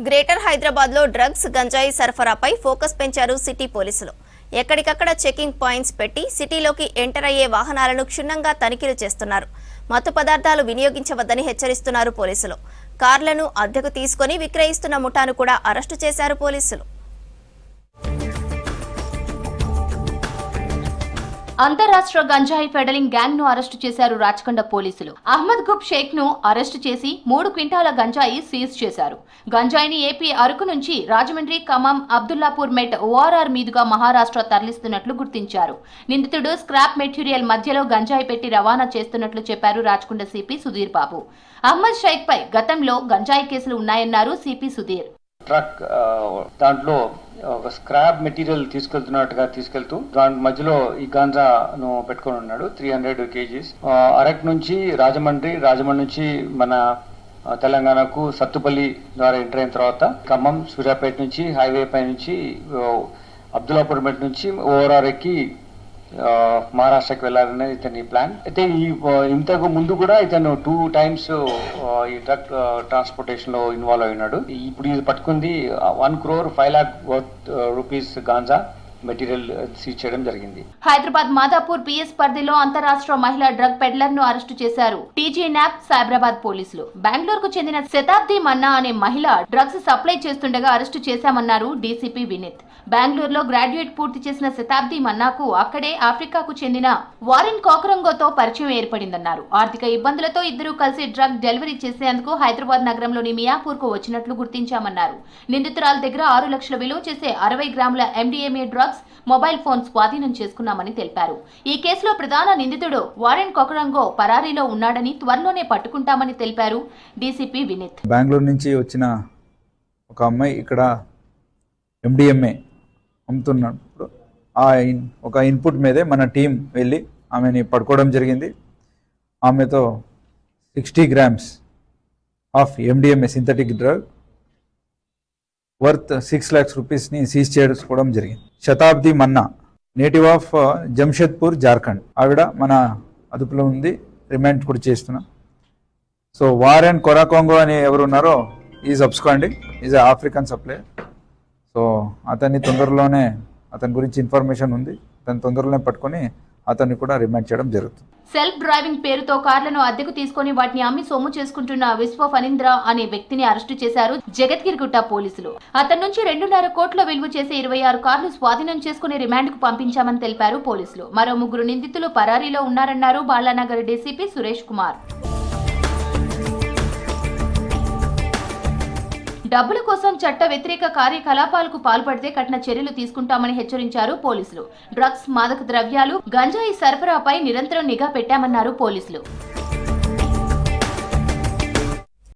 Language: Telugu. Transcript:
గ్రేటర్ హైదరాబాద్ లో డ్రగ్స్ గంజాయి సరఫరాపై ఫోకస్ పెంచారు సిటీ పోలీసులు. ఎక్కడికక్కడ చెకింగ్ పాయింట్స్ పెట్టి సిటీలోకి ఎంటర్ అయ్యే వాహనాలను క్షుణ్ణంగా తనిఖీలు చేస్తున్నారు. మత్తు పదార్థాలు వినియోగించవద్దని హెచ్చరిస్తున్నారు పోలీసులు. కార్లను అద్దెకు తీసుకుని విక్రయిస్తున్న ముఠాను కూడా అరెస్టు చేశారు పోలీసులు. అంతర్రాష్ట్ర గంజాయి ఫెడలింగ్ గ్యాంగ్ ను అరెస్టు చేశారు రాచకొండ పోలీసులు. అహ్మద్ గుబ్ షేక్ ను అరెస్టు చేసి 3 క్వింటాల గంజాయి సీజ్ చేశారు. గంజాయిని ఏపీ అరకు నుంచి రాజమండ్రి, ఖమ్మం, అబ్దుల్లాపూర్ మెట్ ఓఆర్ఆర్ మీదుగా మహారాష్ట్ర తరలిస్తున్నట్లు గుర్తించారు. నిందితుడు స్క్రాప్ మెటీరియల్ మధ్యలో గంజాయి పెట్టి రవాణా చేస్తున్నట్లు చెప్పారు రాచకొండ సిపి సుధీర్ బాబు. అహ్మద్ షేక్ పై గతంలో గంజాయి కేసులు ఉన్నాయన్నారు సిపి సుధీర్. ట్రక్ దాంట్లో ఒక స్క్రాప్ మెటీరియల్ తీసుకెళ్తూ దాని మధ్యలో ఈ గాంజాను పెట్టుకొని ఉన్నాడు. 300 kgs. అరక్ నుంచి రాజమండ్రి నుంచి మన తెలంగాణకు సత్తుపల్లి ద్వారా ఎంటర్ అయిన తర్వాత ఖమ్మం, సూర్యాపేట నుంచి హైవే పై నుంచి అబ్దుల్లాపూర్ మెట్ నుంచి ఓఆర్ఆర్ ఎక్కి మహారాష్ట్రకి వెళ్ళాలనేది ఇతని ప్లాన్. అయితే ఇంతకు ముందు కూడా ఇతను 2 times ఈ డ్రగ్ ట్రాన్స్పోర్టేషన్ లో ఇన్వాల్వ్ అయినాడు. ఇప్పుడు ఇది పట్టుకుంది 1,05,00,000 రూపీస్ గాంజా మెటీరియల్ సీజ్ చేయడం జరిగింది. హైదరాబాద్ మాదాపూర్ పిఎస్ పరిధిలో అంతరాష్ట్ర మహిళా డ్రగ్ పెడ్లర్ ను అరెస్టు చేశారు టీజీ న్యాప్ సైబరాబాద్ పోలీసులు. బెంగళూరుకు చెందిన శతాబ్ది మన్నా అనే మహిళ డ్రగ్స్ సప్లై చేస్తుండగా అరెస్టు చేశామన్నారు డీసీపీ వినీత్. బెంగళూరులో గ్రాడ్యుయేట్ పూర్తి చేసిన శతాబ్ది మన్నాకు అక్కడే ఆఫ్రికాకు చెందిన వారెన్ కోకరంగోతో పరిచయం ఏర్పడిందన్నారు. ఆర్థిక ఇబ్బందులతో ఇద్దరు కలిసి డ్రగ్ డెలివరీ చేసేందుకు హైదరాబాద్ నగరంలోని మియాపూర్ కు వచ్చినట్లు గుర్తించామన్నారు. నిందితురాల దగ్గర 6 లక్షల విలువ చేసే 60 గ్రాముల ఎండిఎంఏ డ్రగ్స్, మొబైల్ ఫోన్ స్వాధీనం చేసుకున్నామని తెలిపారు. ఈ కేసులో ప్రధాన నిందితుడు వారెన్ కోకరంగో పరారీలో ఉన్నాడని త్వరలోనే పట్టుకుంటామని తెలిపారు డీసీపీ వినీత్. బెంగళూరు నుంచి వచ్చిన ఒక అమ్మాయి ఇక్కడ ఎండిఎంఏ అమ్ముతున్నప్పుడు ఒక ఇన్పుట్ మీదే మన టీం వెళ్ళి ఆమెని పట్టుకోవడం జరిగింది. ఆమెతో 60 grams of MDMA synthetic drug worth 6 lakhs రూపీస్ని సీజ్ చేసుకోవడం జరిగింది. శతాబ్ది మన్నా, నేటివ్ ఆఫ్ జంషెద్పూర్, జార్ఖండ్. ఆవిడ మన అదుపులో ఉంది, రిమాండ్ కూడా చేస్తున్నాం. సో వారెన్ కొరాకోంగో అని ఎవరు ఉన్నారో is absconding, is African supplier. So అతని గురించి ఇన్ఫర్మేషన్ ఉంది. అతని తొందరలోనే పట్టుకొని అతన్ని కూడా రిమాండ్ చేయడం జరుగుతుంది. సెల్ఫ్ డ్రైవింగ్ పేరుతో కార్లను అద్దెకు తీసుకుని వాటిని అమ్మి సొమ్ము చేసుకుంటున్న విశ్వ ఫణీంద్ర అనే వ్యక్తిని అరెస్టు చేశారు జగద్గిరిగుట్ట పోలీసులు. అతని నుంచి 2.5 కోట్ల విలువ చేసే 26 కార్లు స్వాధీనం చేసుకుని రిమాండ్ కు పంపించామని తెలిపారు పోలీసులు. మరో 3 నిందితులు పరారీలో ఉన్నారన్నారు బాలానగర్ డీసీపీ సురేష్ కుమార్. డబ్బుల కోసం చట్ట వ్యతిరేక కార్యకలాపాలకు పాల్పడితే కఠిన చర్యలు తీసుకుంటామని హెచ్చరించారు పోలీసులు. డ్రగ్స్, మాదక ద్రవ్యాలు, గంజాయి సరఫరాపై నిరంతరం నిఘా పెట్టామన్నారు పోలీసులు.